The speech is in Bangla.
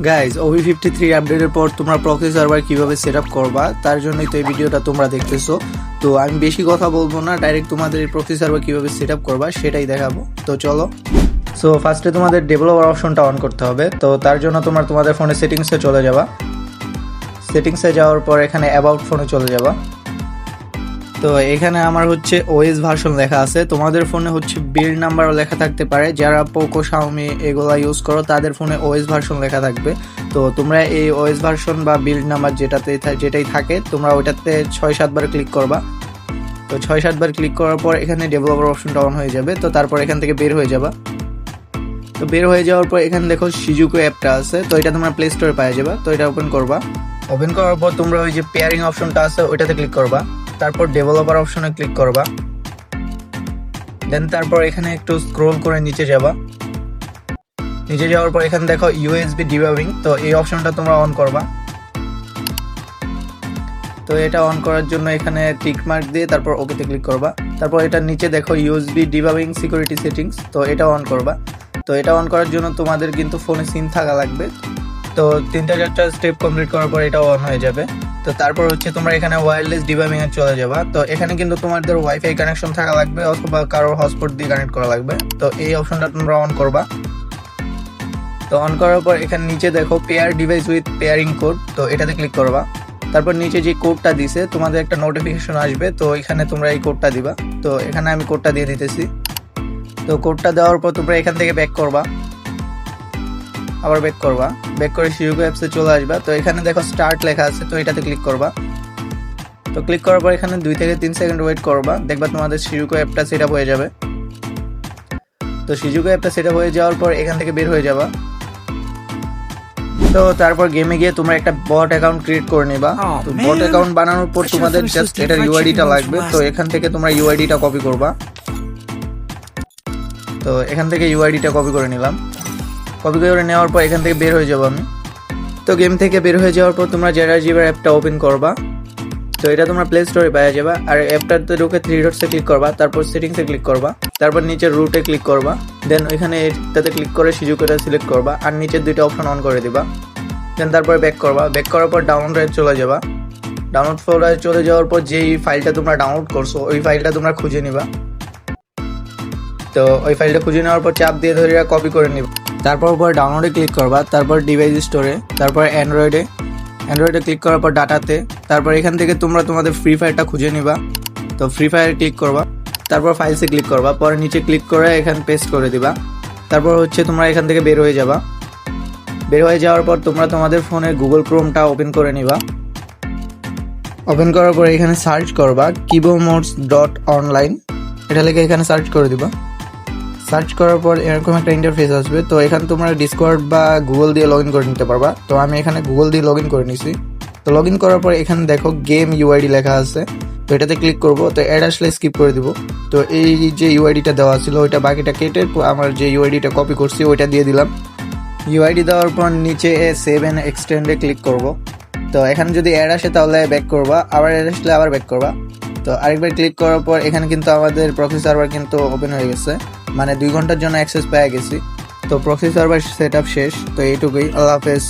গাইজ OV53 আপডেটের পর তোমরা প্রক্সি সার্ভার কিভাবে সেট আপ করবা তার জন্যই তো এই ভিডিওটা তোমরা দেখতেছো। তো আমি বেশি কথা বলবো না, ডাইরেক্ট তোমাদের এই প্রক্সি সার্ভার কিভাবে সেট আপ করবা সেটাই দেখাবো। তো চলো। সো ফার্স্টে তোমাদের ডেভেলপার অপশনটা অন করতে হবে। তো তার জন্য তোমাদের ফোনে সেটিংসে চলে যাবা। সেটিংসে যাওয়ার পর এখানে অ্যাবাউট ফোনে চলে যাবা। তো এখানে আমার হচ্ছে ওএস ভার্সন লেখা আছে, তোমাদের ফোনে হচ্ছে বিল্ড নাম্বারও লেখা থাকতে পারে। যারা পোকো শাওমি এগুলা ইউজ করো তাদের ফোনে ওএস ভার্সন লেখা থাকবে। তো তোমরা এই ওএস ভার্সন বা বিল্ড নাম্বার যেটাই থাকে তোমরা ওইটাতে 6-7 বার ক্লিক করবা। তো 6-7 বার ক্লিক করার পর এখানে ডেভেলপার অপশনটা অন হয়ে যাবে। তো তারপর এখান থেকে বের হয়ে যাবা। তো বের হয়ে যাওয়ার পর এখানে দেখো শিজুকো অ্যাপটা আছে, তো এটা তোমরা প্লে স্টোরে পেয়ে যাবা। তো এটা ওপেন করবা। ওপেন করার পর তোমরা ওই যে পেয়ারিং অপশনটা আছে ওইটাতে ক্লিক করবা। তারপর ডেভেলপার অপশনে ক্লিক করবা। দেন তারপর এখানে একটু স্ক্রল করে নিচে যাবা। নিচে যাওয়ার পর এখানে দেখো ইউএসবি ডিবাবিং, তো এই অপশনটা তোমরা অন করবা। তো এটা অন করার জন্য এখানে টিক মার্ক দিয়ে তারপর ওকেতে ক্লিক করবা। তারপর এটা নিচে দেখো ইউএসবি ডিবাবিং সিকিউরিটি সেটিংস, তো এটা অন করবা। তো এটা অন করার জন্য তোমাদের কিন্তু ফোনে সিম থাকা লাগবে। তো 3-4টা স্টেপ কমপ্লিট করার পর এটা অন হয়ে যাবে। তো তারপর হচ্ছে তোমরা এখানে ওয়্যারলেস ডিবাবিং এ চলে যাবা। তো এখানে কিন্তু তোমাদের ওয়াইফাই কানেকশন থাকা লাগবে অথবা কারোর হটস্পট দিয়ে কানেক্ট করা লাগবে। তো এই অপশনটা তোমরা অন করবা। তো অন করার পর এখানে নিচে দেখো pair device with pairing code, তো এটাতে ক্লিক করবা। তারপর নিচে যে কোডটা দিছে তোমাদের একটা নোটিফিকেশন আসবে, তো এখানে তোমরা এই কোডটা দিবা। তো এখানে আমি কোডটা দিয়ে দিতেছি। তো কোডটা দেওয়ার পর তোমরা এখান থেকে ব্যাক করবা, আবার ব্যাক করবা। ব্যাক করে শিজুকো অ্যাপসে চলে আসবা। তো এখানে দেখো স্টার্ট লেখা আছে, তো এটাতে ক্লিক করবা। তো ক্লিক করার পর এখানে 2 থেকে 3 সেকেন্ড ওয়েট করবা, দেখবা তোমাদের শিজুকো অ্যাপটা সেট আপ হয়ে যাবে। তো শিজুকো অ্যাপটা সেট আপ হয়ে যাওয়ার পর এখান থেকে বের হয়ে যাবা। তো তারপর গেমে গিয়ে তোমরা একটা বট অ্যাকাউন্ট ক্রিয়েট করে নিবা। তো বট অ্যাকাউন্ট বানানোর পর তোমাদের জাস্ট এটার ইউআইডিটা লাগবে। তো এখান থেকে তোমরা ইউআইডিটা কপি করবা। তো এখান থেকে ইউআইডিটা কপি করে নিলাম। কপি করে নেওয়ার পর এখান থেকে বের হয়ে যাবো আমি। তো গেম থেকে বের হয়ে যাওয়ার পর তোমরা জেরাজিবার অ্যাপটা ওপেন করবা। তো এটা তোমরা প্লে স্টোরে পেয়ে যাবা। আর অ্যাপটাতে ঢুকে 3 ডটসে ক্লিক করবা, তারপর সেটিংসে ক্লিক করবা, তারপর নিচের রুটে ক্লিক করবা। দেন ওইখানে এটাতে ক্লিক করে শিজুকোটা সিলেক্ট করবা আর নিচের 2টা অপশন অন করে দিবা। দেন তারপর ব্যাক করবা। ব্যাক করার পর ডাউনলোডে চলে যাবা। ডাউনলোড ফোল্ডারে চলে যাওয়ার পর যেই ফাইলটা তোমরা ডাউনলোড করছো ওই ফাইলটা তোমরা খুঁজে নিবা। তো ওই ফাইলটা খুঁজে নেওয়ার পর চাপ দিয়ে ধরে কপি করে নিবা। তারপর উপরে ডাউনলোডে ক্লিক করবা, তারপর ডিভাইস স্টোরে, তারপর অ্যান্ড্রয়েডে ক্লিক করার পর ডাটাতে, তারপর এখান থেকে তোমরা তোমাদের ফ্রি ফায়ারটা খুঁজে নিবা। তো ফ্রি ফায়ার ক্লিক করবা, তারপর ফাইলসে ক্লিক করবা, পরে নিচে ক্লিক করে এখানে পেস্ট করে দিবা। তারপর হচ্ছে তোমরা এখান থেকে বের হয়ে যাবা। বের হয়ে যাওয়ার পর তোমরা তোমাদের ফোনে গুগল ক্রোমটা ওপেন করে নিবা। ওপেন করার পর এখানে সার্চ করবা kibomodz.online, এটা লিখে এখানে সার্চ করে দিবা। সার্চ করার পর এরকম একটা ইন্টারফেস আসবে। তো এখানে তোমরা ডিসকর্ড বা গুগল দিয়ে লগ ইন করে নিতে পারবা। তো আমি এখানে গুগল দিয়ে লগ ইন করে নিছি। তো লগ ইন করার পর এখানে দেখো গেম ইউআইডি লেখা আছে, তো এটাতে ক্লিক করবো। তো অ্যাড আসলে স্কিপ করে দিব। তো এই যে ইউআইডিটা দেওয়া ছিল ওইটা বাকিটা কেটে আমার যে ইউআইডিটা কপি করছি ওইটা দিয়ে দিলাম। ইউআইডি দেওয়ার পর নিচে সেভ এন্ড এক্সটেন্ডে ক্লিক করব। তো এখানে যদি অ্যাড আসে তাহলে ব্যাক করবা, আবার অ্যাড আসলে আবার ব্যাক করবা। তো আরেকবার ক্লিক করার পর এখানে কিন্তু আমাদের প্রক্সি সার্ভার কিন্তু ওপেন হয়ে গেছে, মানে 2 ঘন্টার জন্য অ্যাক্সেস পেয়ে গেছি। তো প্রক্সি সার্ভার সেট আপ শেষ। তো এইটুকুই, আল্লাহ হাফেজ।